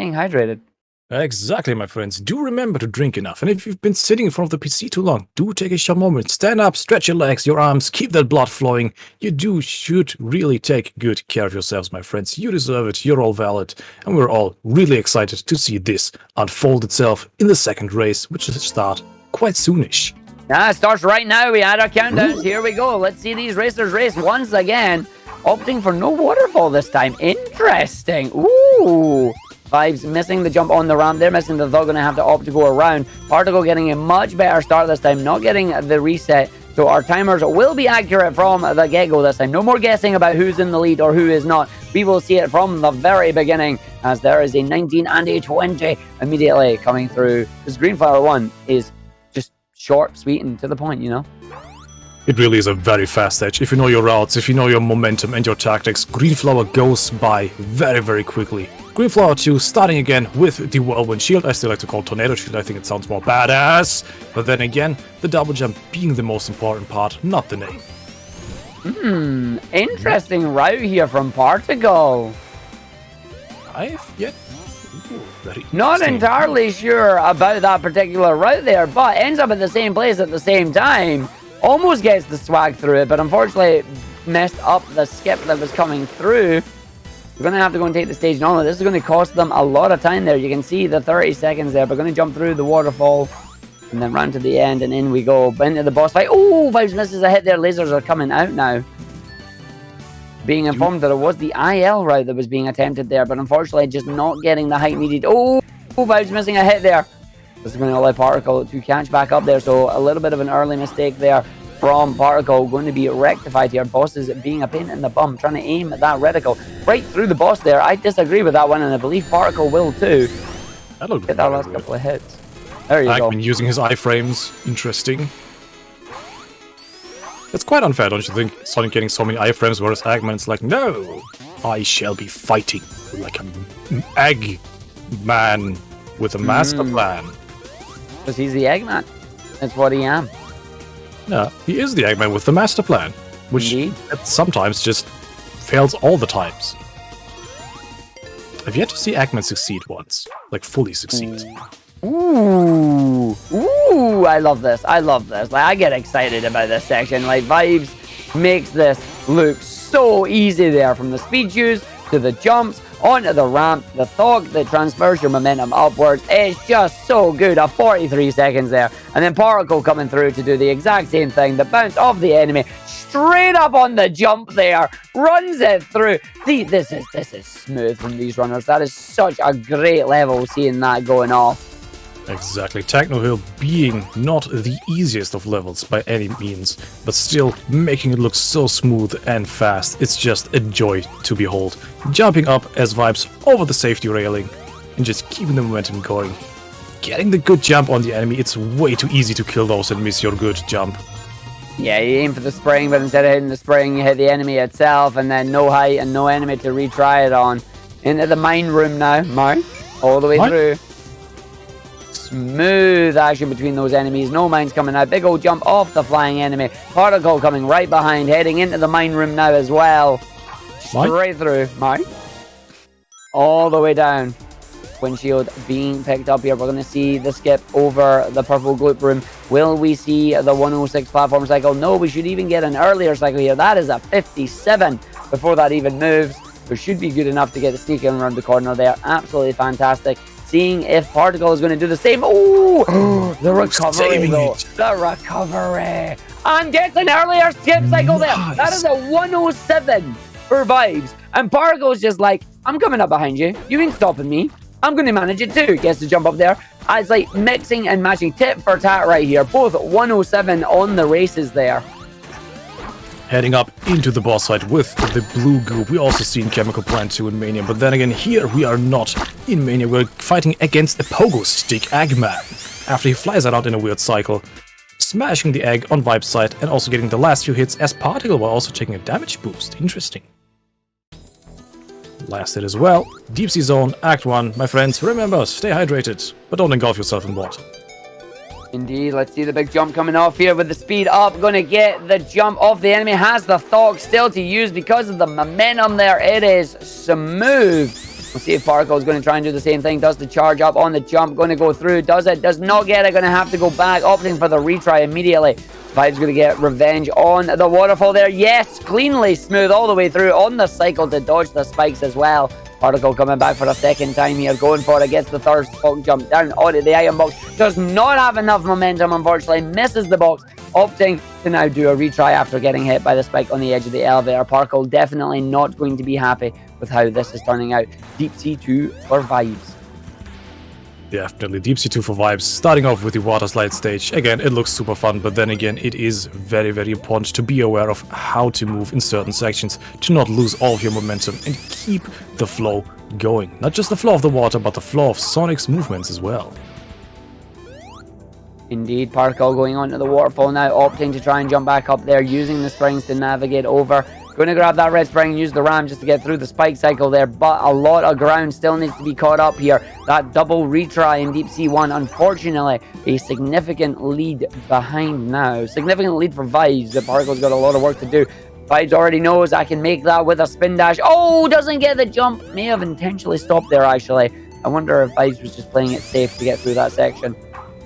staying hydrated. Exactly, my friends. Do remember to drink enough. And if you've been sitting in front of the PC too long, do take a short moment. Stand up, stretch your legs, your arms, keep that blood flowing. You should really take good care of yourselves, my friends. You deserve it. You're all valid. And we're all really excited to see this unfold itself in the second race, which will start quite soonish. Yeah, it starts right now. We had our countdowns. Here we go. Let's see these racers race once again. Opting for no waterfall this time. Interesting. Ooh. Vibes missing the jump on the ramp. They're missing the dog. Going to have to opt to go around. Particle getting a much better start this time. Not getting the reset. So our timers will be accurate from the get-go this time. No more guessing about who's in the lead or who is not. We will see it from the very beginning as there is a 19 and a 20 immediately coming through. This green flower one is just short, sweet, and to the point, you know? It really is a very fast edge. If you know your routes, if you know your momentum and your tactics, green flower goes by very, very quickly. Green flower 2 starting again with the whirlwind shield. I still like to call tornado shield. I think it sounds more badass. But then again, the double jump being the most important part, not the name. Interesting route here from Particle. Not entirely sure about that particular route there, but ends up at the same place at the same time. Almost gets the swag through it, but unfortunately messed up the skip that was coming through. We're going to have to go and take the stage normally. This is going to cost them a lot of time there. You can see the 30 seconds there. We're going to jump through the waterfall and then run to the end, and in we go. Into the boss fight. Oh, Vibes misses a hit there. Lasers are coming out now. Being informed that it was the IL route that was being attempted there, but unfortunately just not getting the height needed. Oh, Vibes missing a hit there. This is going to allow Particle to catch back up there, so a little bit of an early mistake there from Particle. Going to be rectified here. Boss is being a pain in the bum, trying to aim at that reticle right through the boss there. I disagree with that one, and I believe Particle will too. Get that last couple of hits. There you go. Using his iframes. Interesting. It's quite unfair, don't you think? Sonic getting so many iframes, whereas Eggman's like, no, I shall be fighting like an egg man with a master plan. Because he's the Eggman. That's what he am. Yeah, he is the Eggman with the master plan, which sometimes just fails all the times. I've yet to see Eggman succeed once, like fully succeed. Ooh, I love this. I love this. Like, I get excited about this section. Like, Vibes makes this look so easy there, from the speed shoes to the jumps onto the ramp, the thog that transfers your momentum upwards. It's just so good. 43 seconds there, and then Particle coming through to do the exact same thing. The bounce off the enemy straight up on the jump there, runs it through. See, this is smooth from these runners. That is such a great level, seeing that going off. Exactly. Techno Hill being not the easiest of levels by any means, but still making it look so smooth and fast. It's just a joy to behold. Jumping up as Vibes over the safety railing and just keeping the momentum going. Getting the good jump on the enemy. It's way too easy to kill those and miss your good jump. Yeah, you aim for the spring, but instead of hitting the spring, you hit the enemy itself, and then no height and no enemy to retry it on. Into the mine room now. All the way through. Smooth action between those enemies. No mines coming out. Big old jump off the flying enemy. Particle coming right behind, heading into the mine room now as well. Straight through. All the way down. Windshield being picked up here. We're going to see the skip over the purple gloop room. Will we see the 106 platform cycle? No, we should even get an earlier cycle here. That is a 57 before that even moves. It should be good enough to get the sneak in around the corner there. Absolutely fantastic. Seeing if Particle is going to do the same. Oh, the recovery though. The recovery. And gets an earlier skip cycle there. That is a 107 for Vibes. And Particle's just like, I'm coming up behind you. You ain't stopping me. I'm going to manage it too. Gets to jump up there. It's like mixing and matching, tit for tat right here. Both 107 on the races there. Heading up into the boss fight with the blue goo. We also seen Chemical Plant 2 in Mania, but then again here we are not in Mania. We're fighting against a pogo stick Eggman. After he flies out in a weird cycle, smashing the egg on Vibe's side and also getting the last few hits as Particle while also taking a damage boost. Interesting. Last hit as well. Deepsea Zone Act One. My friends, remember, stay hydrated, but don't engulf yourself in water. Indeed, let's see the big jump coming off here with the speed up. Going to get the jump off the enemy. Has the thog still to use because of the momentum there. It is smooth. We'll see if Particle is going to try and do the same thing. Does the charge up on the jump. Going to go through. Does it? Does not get it. Going to have to go back. Opting for the retry immediately. Vibes going to get revenge on the waterfall there. Yes, cleanly smooth all the way through on the cycle to dodge the spikes as well. Particle coming back for a second time here. Going for it. Gets the third spike jump down onto the item box. Does not have enough momentum, unfortunately. Misses the box. Opting to now do a retry after getting hit by the spike on the edge of the elevator. Particle definitely not going to be happy with how this is turning out. Deepsea 2 for Vibes. Definitely Deepsea 2 for Vibes. Starting off with the water slide stage. Again, it looks super fun, but then again, it is very, very important to be aware of how to move in certain sections to not lose all of your momentum and keep the flow going. Not just the flow of the water, but the flow of Sonic's movements as well. Indeed, Particle going onto the waterfall now, opting to try and jump back up there, using the springs to navigate over. Going to grab that red spring and use the ram just to get through the spike cycle there, but a lot of ground still needs to be caught up here. That double retry in Deep Sea 1, unfortunately, a significant lead behind now. Significant lead for Vibes, but Particle's got a lot of work to do. Vibes already knows I can make that with a spin dash. Oh, doesn't get the jump. May have intentionally stopped there, actually. I wonder if Vibes was just playing it safe to get through that section.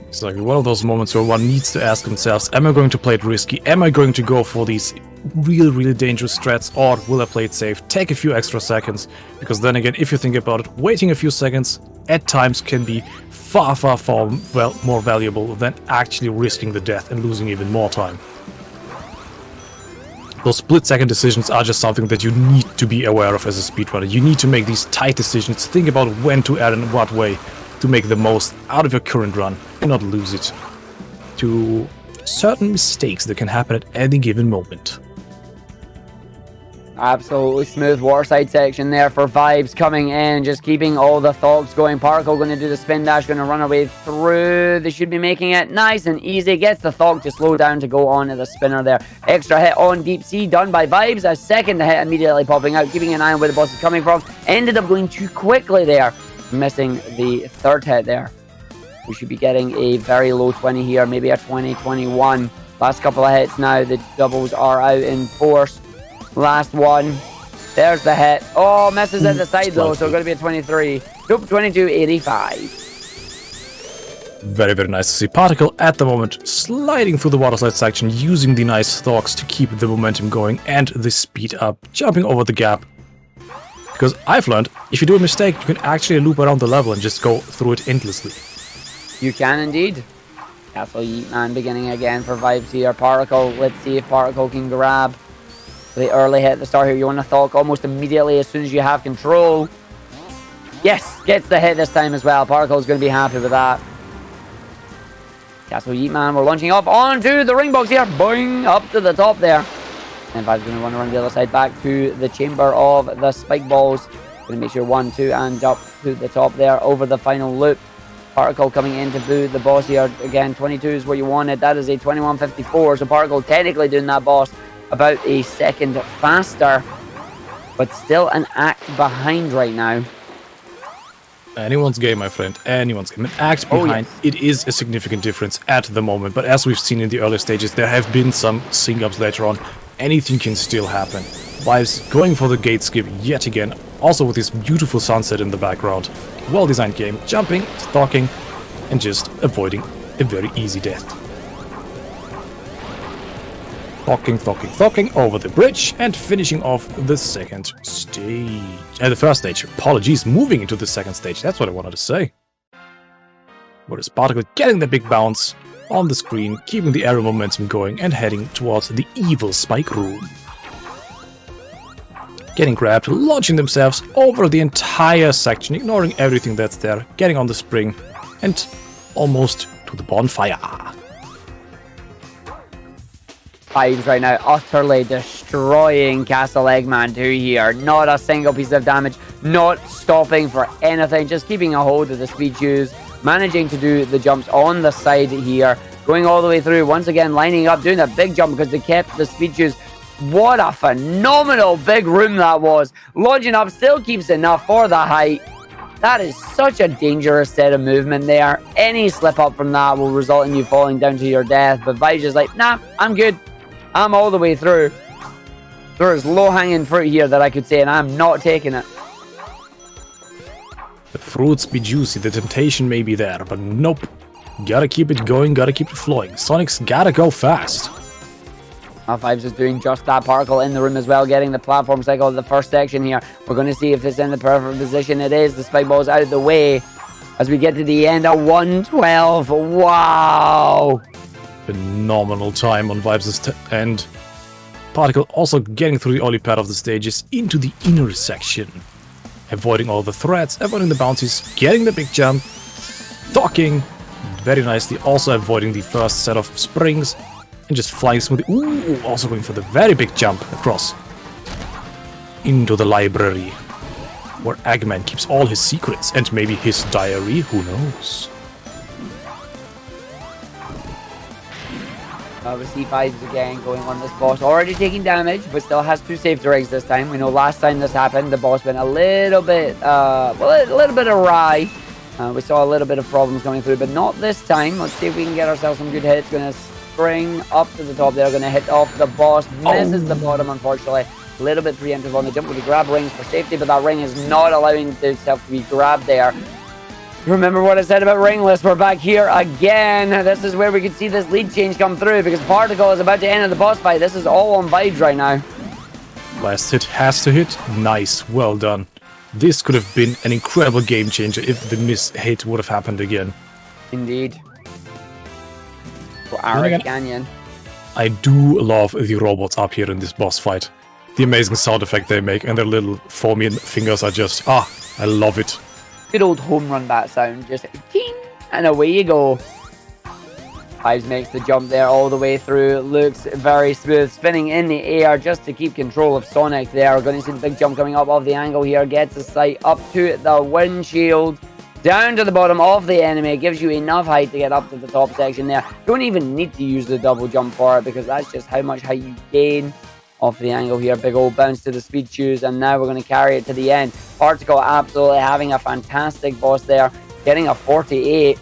It's like one of those moments where one needs to ask themselves, am I going to play it risky? Am I going to go for these really, really dangerous strats, or will I play it safe? Take a few extra seconds, because then again, if you think about it, waiting a few seconds at times can be far, far, far more valuable than actually risking the death and losing even more time. Those split-second decisions are just something that you need to be aware of as a speedrunner. You need to make these tight decisions, think about when to add in what way to make the most out of your current run and not lose it to certain mistakes that can happen at any given moment. Absolutely smooth waterside section there for Vibes coming in, just keeping all the thugs going. Particle going to do the spin dash, going to run away through. They should be making it nice and easy. Gets the thug to slow down to go on to the spinner there. Extra hit on Deep Sea done by Vibes. A second hit immediately popping out, keeping an eye on where the boss is coming from. Ended up going too quickly there, missing the third hit there. We should be getting a very low 20 here, maybe a 20, 21. Last couple of hits now, the doubles are out in force. Last one. There's the hit. Oh, misses at the side though, so it's going to be a 23. Nope, 22.85. Very, very nice to see Particle at the moment sliding through the waterslide section, using the nice thugs to keep the momentum going and the speed up, jumping over the gap. Because I've learned, if you do a mistake, you can actually loop around the level and just go through it endlessly. You can indeed. Castle Yeetman beginning again for Vibes here. Particle, let's see if Particle can grab the early hit at the start here. You want to thug almost immediately as soon as you have control. Yes, gets the hit this time as well. Particle is going to be happy with that. Castle Yeetman, we're launching up onto the ring box here. Boing, up to the top there. And Vibes going to run around the other side back to the chamber of the spike balls. Going to make sure 1, 2, and up to the top there over the final loop. Particle coming in to boo the boss here. Again, 22 is what you wanted. That is a 21.54. So Particle technically doing that boss about a second faster, but still an act behind right now. Anyone's game, my friend. Anyone's game. An act behind, yes. It is a significant difference at the moment, but as we've seen in the early stages, there have been some sync-ups later on. Anything can still happen. Vibes going for the gate skip yet again, also with this beautiful sunset in the background. Well-designed game, jumping, stalking, and just avoiding a very easy death. Thocking over the bridge and finishing off the second stage. The first stage, apologies, moving into the second stage, that's what I wanted to say. Whereas Particle getting the big bounce on the screen, keeping the aerial momentum going and heading towards the evil spike room. Getting grabbed, launching themselves over the entire section, ignoring everything that's there, getting on the spring and almost to the bonfire. Vibes right now utterly destroying Castle Eggman 2 here. Not a single piece of damage, not stopping for anything, just keeping a hold of the speed shoes, managing to do the jumps on the side here, going all the way through, once again lining up, doing a big jump because they kept the speed shoes. What a phenomenal big room that was. Launching up still keeps enough for the height. That is such a dangerous set of movement there. Any slip up from that will result in you falling down to your death, but Vibes is like, nah, I'm good. I'm all the way through. There is low-hanging fruit here that I could say, and I'm not taking it. fruits be juicy, the temptation may be there, but nope. Gotta keep it going, gotta keep it flowing. Sonic's gotta go fast. Vibes is doing just that. Particle in the room as well, getting the platform cycle of the first section here. We're going to see if it's in the perfect position. It is. The spike ball's out of the way as we get to the end of 112. Wow. Phenomenal time on Vibes' end. Particle also getting through the early part of the stages into the inner section. Avoiding all the threats, avoiding the bounties, getting the big jump, docking very nicely, also avoiding the first set of springs, and just flying smoothly. Ooh, also going for the very big jump across into the library, where Eggman keeps all his secrets, and maybe his diary, who knows. We see Vibes again going on this boss, already taking damage, but still has 2 safety rigs this time. We know last time this happened, the boss went a little bit, a little bit awry. We saw a little bit of problems coming through, but not this time. Let's see if we can get ourselves some good hits. Going to spring up to the top there, going to hit off the boss. Misses the bottom, unfortunately. A little bit preemptive on the jump. We grab rings for safety, but that ring is not allowing itself to be grabbed there. Remember what I said about ringless? We're back here again. This is where we can see this lead change come through because Particle is about to enter the boss fight. This is all on Vibes right now. Last hit has to hit. Nice, well done. This could have been an incredible game changer if the miss hit would have happened again. Indeed. For our Canyon. I do love the robots up here in this boss fight. The amazing sound effect they make and their little foamy fingers are just, I love it. Good old home run bat sound, just ting, and away you go. Vibes makes the jump there all the way through, looks very smooth, spinning in the air just to keep control of Sonic there. We're going to see the big jump coming up off the angle here, gets the sight up to the windshield, down to the bottom of the enemy. It gives you enough height to get up to the top section there. Don't even need to use the double jump for it because that's just how much height you gain off the angle here. Big old bounce to the speed shoes, and now we're going to carry it to the end. Particle absolutely having a fantastic boss there, getting a 48.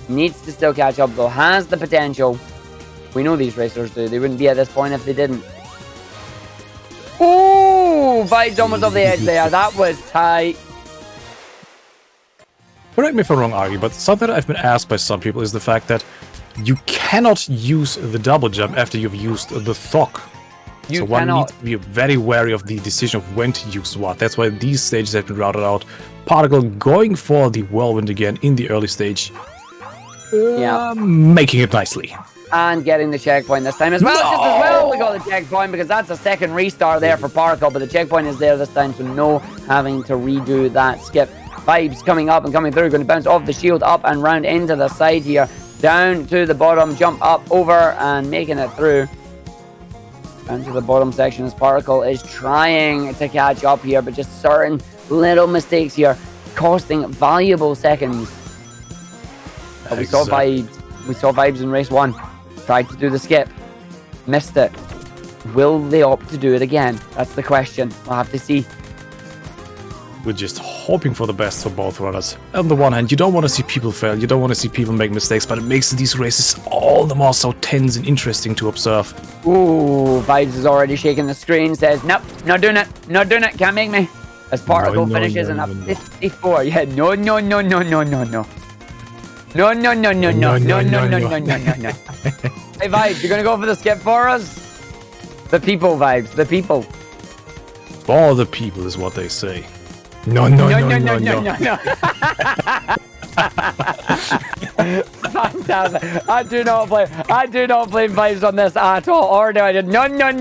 Needs to still catch up though, has the potential. We know these racers do. They wouldn't be at this point if they didn't. Ooh, Vibes almost off the edge there. That was tight. Correct me if I'm wrong, Argy, but something that I've been asked by some people is the fact that you cannot use the double jump after you've used the thock. So one needs to be very wary of the decision of when to use what. That's why these stages have been routed out. Particle going for the whirlwind again in the early stage. Making it nicely. And getting the checkpoint this time as well. Just as well we got the checkpoint because that's a second restart there for Particle, but the checkpoint is there this time, so no having to redo that skip. Vibes coming up and coming through, going to bounce off the shield up and round into the side here. Down to the bottom, jump up over and making it through. Down to the bottom section as Particle is trying to catch up here, but just certain little mistakes here costing valuable seconds. But we saw Vibes in race 1. Tried to do the skip. Missed it. Will they opt to do it again? That's the question. We'll have to see. We're just hoping for the best for both runners. On the one hand, you don't want to see people fail, you don't want to see people make mistakes, but it makes these races all the more so tense and interesting to observe. Ooh, Vibes is already shaking the screen, says, nope, not doing it, can't make me. As Particle finishes in a 54. Yeah, no. No. No. Hey Vibes, you're gonna go for the skip for us? The people, Vibes, the people. For the people is what they say. No. Fantastic. I do not blame Vibes on this at all. Or do I did no, not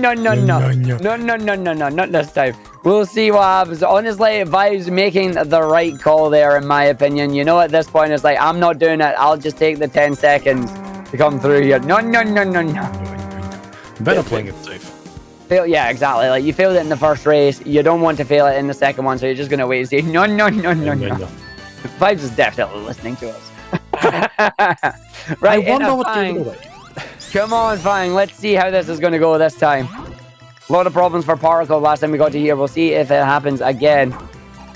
this time. We'll see what happens. Honestly, Vibes making the right call there, in my opinion. You know, at this point, it's like, I'm not doing it. I'll just take the 10 seconds to come through here. No. Better playing it safe. Yeah, exactly. Like, you failed it in the first race. You don't want to fail it in the second one, so you're just going to wait and say, no. Vibes is definitely listening to us. Right, I wonder what you're doing. Come on, Fang. Let's see how this is going to go this time. A lot of problems for Particle last time we got to here. We'll see if it happens again.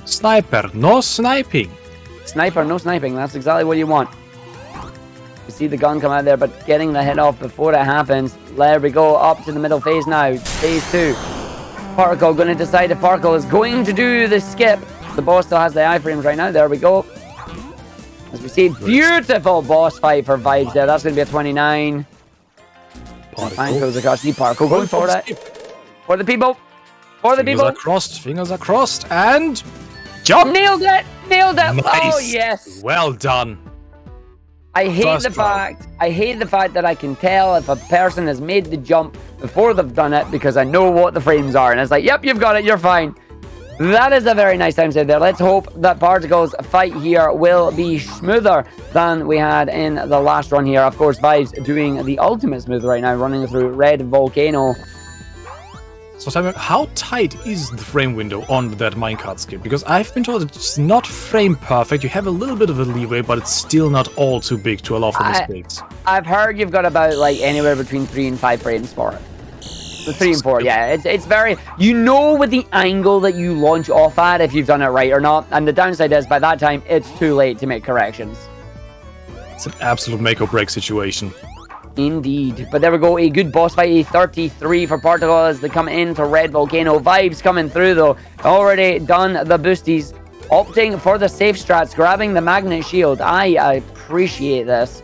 Sniper, no sniping. Sniper, no sniping. That's exactly what you want. You see the gun come out there, but getting the hit off before it happens. There we go, up to the middle phase now. Phase 2. Particle going to decide if Particle is going to do the skip The boss still has the iframes right now. There we go. As we see, beautiful boss fight for Vibes there. That's going to be a 29. Fine, goes across the Particle going for it. For the people. For the people. Fingers are crossed, and jump! Nailed it! Nailed it! Nice. Oh, yes! Well done. I hate the fact that I can tell if a person has made the jump before they've done it because I know what the frames are. And it's like, yep, you've got it, you're fine. That is a very nice time save there. Let's hope that Particle's fight here will be smoother than we had in the last run here. Of course, Vibes doing the ultimate smooth right now, running through Red Volcano. So, Simon, how tight is the frame window on that minecart skip? Because I've been told it's not frame perfect. You have a little bit of a leeway, but it's still not all too big to allow for mistakes. I've heard you've got about like anywhere between 3 and 5 frames for it. The 3 and 4, yeah. It's very... You know with the angle that you launch off at if you've done it right or not. And the downside is, by that time, it's too late to make corrections. It's an absolute make or break situation. Indeed. But there we go. A good boss fight. A 33 for Particle as they come into Red Volcano. Vibes coming through, though. Already done the boosties. Opting for the safe strats. Grabbing the magnet shield. I appreciate this.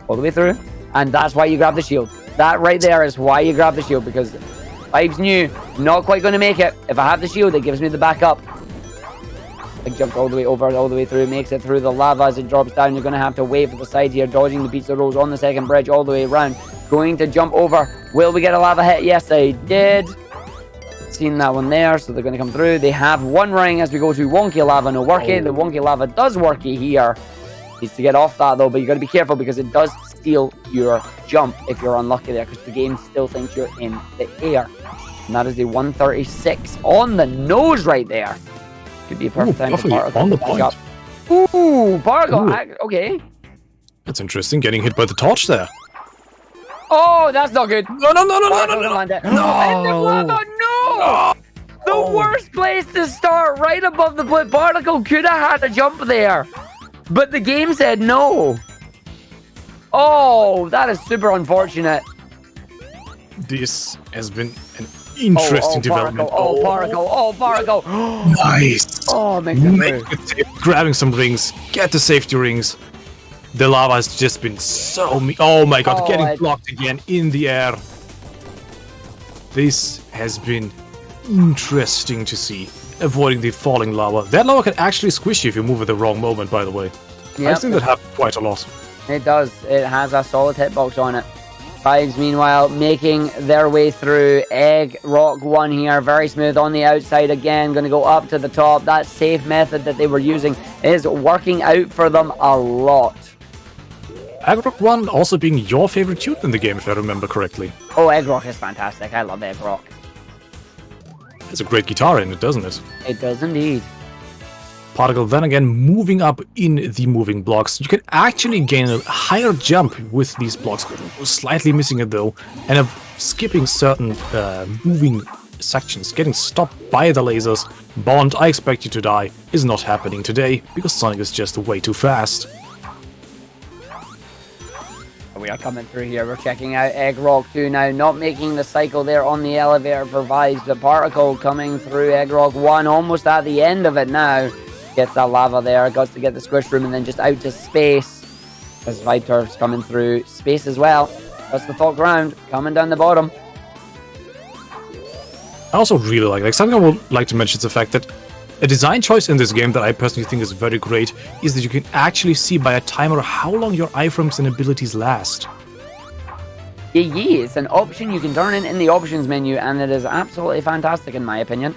All the way through. And that's why you grab the shield. That right there is why you grab the shield, because Vibes knew not quite going to make it. If I have the shield, it gives me the backup. Big jump all the way over, all the way through, makes it through the lava as it drops down. You're going to have to wait for the side here, dodging the pizza rolls on the second bridge all the way around. Going to jump over. Will we get a lava hit? Yes, I did. Seen that one there, so they're going to come through. They have one ring as we go to Wonky Lava. No worky. The Wonky Lava does worky here. Needs to get off that though, but you got to be careful because it does steal your jump if you're unlucky there, because the game still thinks you're in the air. And that is the 136 on the nose right there. Could be a perfect time for Particle on the to point. up. Ooh, Particle. Okay. That's interesting. Getting hit by the torch there. Oh, that's not good. No. And the lava, no! The worst place to start, right above the point. Particle could have had a jump there, but the game said no. Oh, that is super unfortunate. This has been an interesting development. Particle. Nice. Oh, makes it move. Grabbing some rings. Get the safety rings. The lava has just been so... Oh my god, getting blocked again in the air. This has been interesting to see. Avoiding the falling lava. That lava can actually squish you if you move at the wrong moment, by the way. Yep. I've seen that happen quite a lot. It does. It has a solid hitbox on it. Vibes, meanwhile, making their way through Egg Rock 1 here. Very smooth on the outside again. Going to go up to the top. That safe method that they were using is working out for them a lot. Egg Rock 1 also being your favorite tune in the game, if I remember correctly. Oh, Egg Rock is fantastic. I love Egg Rock. It's a great guitar in it, doesn't it? It does indeed. Particle then again moving up in the moving blocks. You can actually gain a higher jump with these blocks. Slightly missing it though. And of skipping certain moving sections. Getting stopped by the lasers. Bond, I expect you to die, is not happening today because Sonic is just way too fast. We are coming through here. We're checking out Egg Rock 2 now. Not making the cycle there on the elevator for Vibes. The Particle coming through Egg Rock 1. Almost at the end of it now. Gets that lava there. Got to get the squish room and then just out to space. As VibezTurfs coming through space as well. That's the thought ground. Coming down the bottom. I also really like something I would like to mention is the fact that a design choice in this game that I personally think is very great is that you can actually see by a timer how long your iframes and abilities last. Yeah, it's an option you can turn in the options menu, and it is absolutely fantastic in my opinion.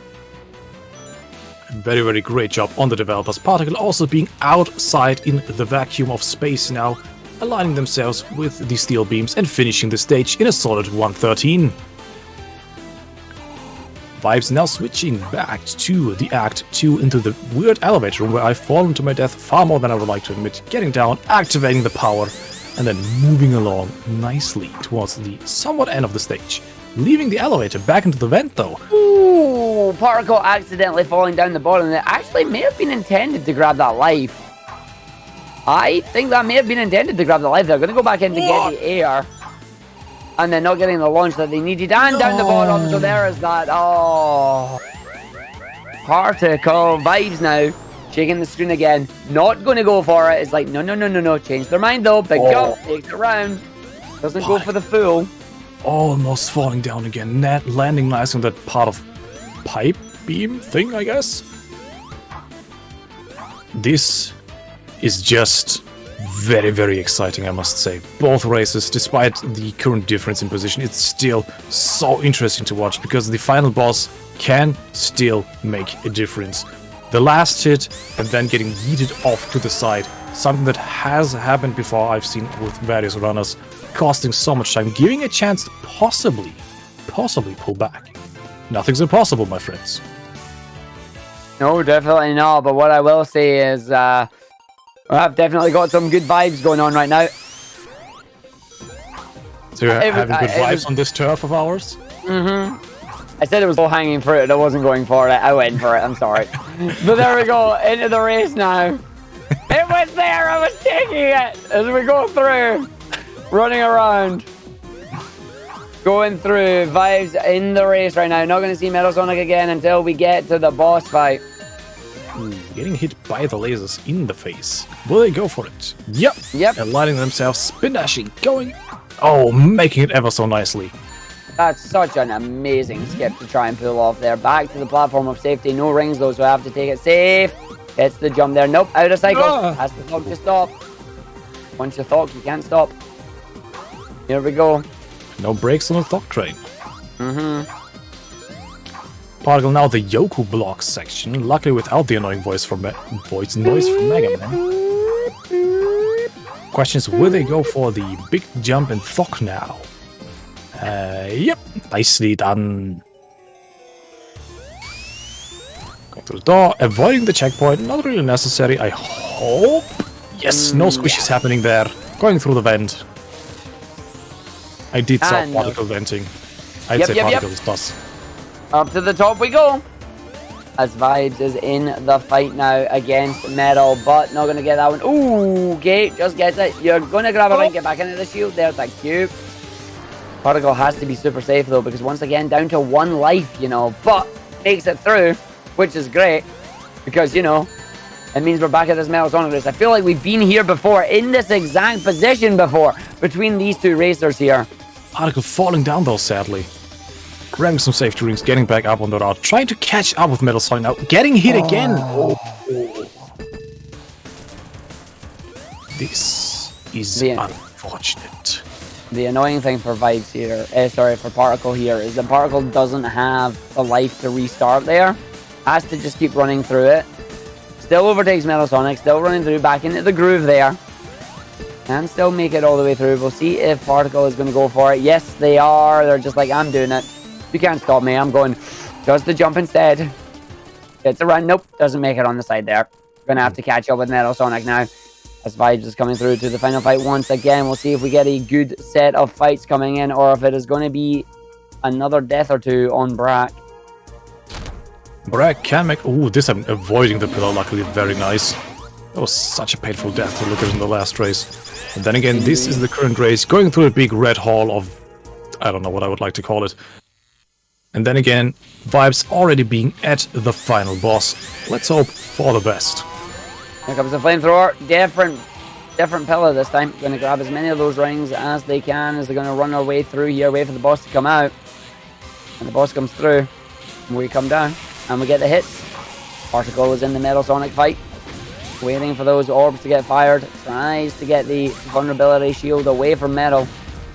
Very, very great job on the developers. Particle also being outside in the vacuum of space now, aligning themselves with the steel beams and finishing the stage in a solid 113. Vibes now switching back to the Act 2 into the weird elevator room where I've fallen to my death far more than I would like to admit. Getting down, activating the power, and then moving along nicely towards the somewhat end of the stage. Leaving the elevator back into the vent though. Ooh, Particle accidentally falling down the bottom. It actually may have been intended to grab that life. I think that may have been intended to grab the life. They're going to go back in to get the air. And then not getting the launch that they needed. And down the bottom, so there is that. Oh. Particle Vibes now. Shaking the screen again. Not going to go for it. It's like, no. Change their mind though. Big jump. Takes it round. Doesn't go for the full. Almost falling down again. Landing nice on that part of pipe beam thing, I guess. This is just very, very exciting, I must say. Both races, despite the current difference in position, it's still so interesting to watch because the final boss can still make a difference. The last hit and then getting yeeted off to the side, something that has happened before I've seen with various runners, costing so much time, giving a chance to possibly pull back. Nothing's impossible, my friends. No, definitely not. But what I will say is I've definitely got some good vibes going on right now. So you're having good vibes on this turf of ours? Mm-hmm. I said it was low hanging fruit and I wasn't going for it. I went for it. I'm sorry. But there we go. Into the race now. It was there. I was taking it as we go through. Running around. Going through. Vibes in the race right now. Not going to see Metal Sonic again until we get to the boss fight. Getting hit by the lasers in the face. Will they go for it? Yep. Aligning themselves. Spin dashing. Going. Oh, making it ever so nicely. That's such an amazing skip to try and pull off there. Back to the platform of safety. No rings though, so I have to take it safe. Hits the jump there. Nope, out of cycle. Has to thug to stop. Once you thug, you can't stop. Here we go. No brakes on the thug train. Particle now the Yoku block section. Luckily without the annoying voice noise from Mega Man. Question is, will they go for the big jump and thug now? Yep, nicely done. Going to the door, avoiding the checkpoint, not really necessary, I hope. Yes, no squishes happening there. Going through the vent. I did saw particle venting. I'd say particles does. Up to the top we go. As Vibes is in the fight now against Metal, but not going to get that one. Ooh, okay, just gets it. You're going to grab a ring, get back into the shield. There's that cube. Particle has to be super safe though, because once again down to 1 life, you know, but makes it through, which is great because, you know, it means we're back at this Metal Sonic race. I feel like we've been here before, in this exact position before, between these two racers here. Particle falling down though, sadly. Grabbing some safety rings, getting back up on the route, trying to catch up with Metal Sonic now, getting hit again. This is unfortunate. The annoying thing for Vibes here, for Particle here, is that Particle doesn't have the life to restart there. Has to just keep running through it. Still overtakes Metal Sonic, still running through, back into the groove there. Can still make it all the way through. We'll see if Particle is going to go for it. Yes, they are. They're just like, I'm doing it. You can't stop me. I'm going. Does the jump instead. Gets a run. Nope. Doesn't make it on the side there. Going to have to catch up with Metal Sonic now. As Vibes is coming through to the final fight once again. We'll see if we get a good set of fights coming in, or if it is going to be another death or two on Brack. Brack can make... Ooh, this I'm avoiding the pillar, luckily. Very nice. That was such a painful death to look at in the last race. And then again, this is the current race, going through a big red hall of... I don't know what I would like to call it. And then again, Vibes already being at the final boss. Let's hope for the best. Here comes the flamethrower. Different pillar this time. Going to grab as many of those rings as they can as they're going to run our way through here. Wait for the boss to come out. And the boss comes through. And we come down. And we get the hits. Particle is in the Metal Sonic fight. Waiting for those orbs to get fired. Tries to get the vulnerability shield away from Metal.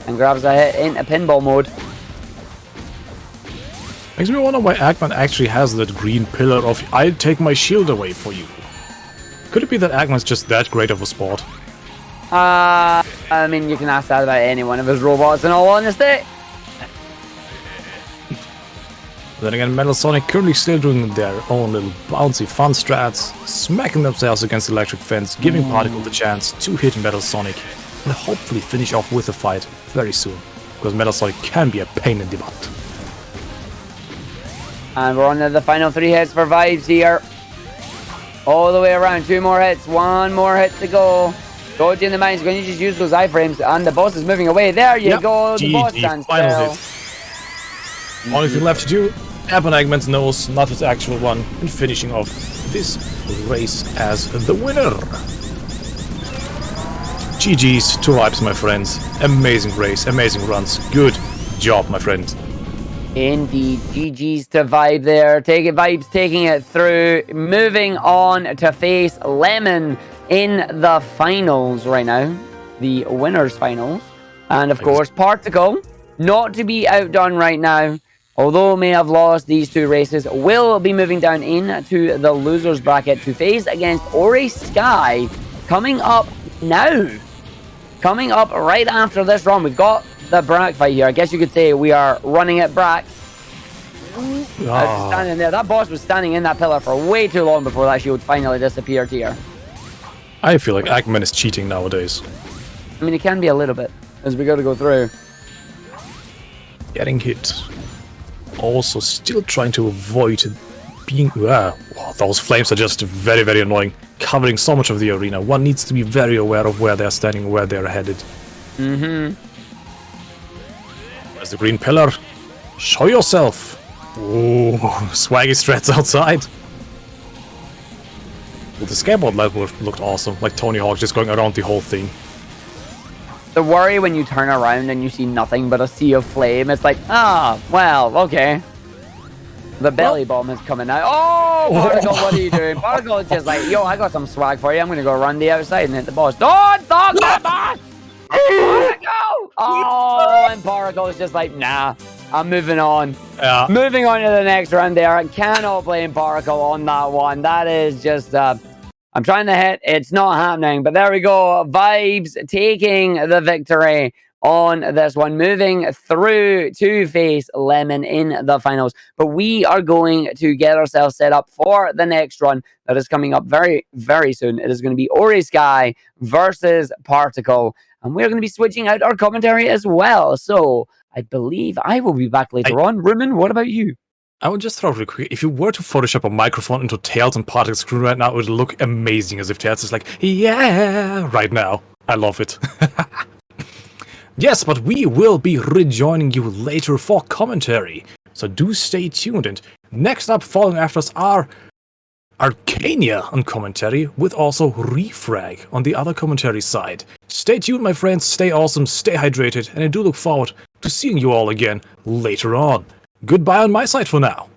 And grabs a hit into pinball mode. Makes me wonder why Eggman actually has that green pillar of I'll take my shield away for you. Could it be that Eggman's just that great of a sport? I mean, you can ask that about any one of his robots in all honesty. Then again, Metal Sonic currently still doing their own little bouncy fun strats, smacking themselves against the electric fence, giving Particle the chance to hit Metal Sonic, and hopefully finish off with a fight very soon, because Metal Sonic can be a pain in the butt. And we're on to the final 3 hits for Vibes here. All the way around, 2 more hits, 1 more hit to go. Doji in the mind's going to just use those iframes, and the boss is moving away. There you go, the boss stands still. Only thing left to do tap on Eggman's nose, not his actual one, and finishing off this race as the winner. GG's to Vibes, my friends. Amazing race, amazing runs. Good job, my friend. Indeed, GG's to Vibe there. Vibes taking it through. Moving on to face Lemin in the finals right now. The winners finals. And of course, Particle, not to be outdone right now. Although may have lost these two races, will be moving down into the losers bracket to face against Ori Sky coming up now. Coming up right after this run. We've got the Brack fight here. I guess you could say we are running at Brack. Standing there. That boss was standing in that pillar for way too long before that shield finally disappeared here. I feel like Eggman is cheating nowadays. I mean, it can be a little bit, as we got to go through. Getting hit. Also, still trying to avoid being... wow, those flames are just very, very annoying. Covering so much of the arena. One needs to be very aware of where they're standing, where they're headed. There's the green pillar. Show yourself. Ooh, swaggy strats outside. Well, the skateboard level looked awesome. Like Tony Hawk just going around the whole thing. The worry when you turn around and you see nothing but a sea of flame. It's like, well, okay. The belly bomb is coming out. Oh, Particle, what are you doing? Particle is just like, yo, I got some swag for you. I'm going to go run the outside and hit the boss. Don't fuck that boss! Particle! Oh, and Particle is just like, nah, I'm moving on. Yeah. Moving on to the next round there. I cannot blame Particle on that one. That is just, I'm trying to hit. It's not happening. But there we go. Vibes taking the victory on this one, moving through to face Lemin in the finals. But we are going to get ourselves set up for the next run that is coming up very, very soon. It is going to be Ori Sky versus Particle. And we're going to be switching out our commentary as well. So I believe I will be back later on. Rumen, what about you? I would just throw real quick, if you were to Photoshop a microphone into Tails and Particle's screen right now, it would look amazing, as if Tails is like, yeah, right now. I love it. Yes, but we will be rejoining you later for commentary, so do stay tuned. And next up, following after us, are Arcania on commentary, with also Refragg on the other commentary side. Stay tuned, my friends, stay awesome, stay hydrated, and I do look forward to seeing you all again later on. Goodbye on my side for now.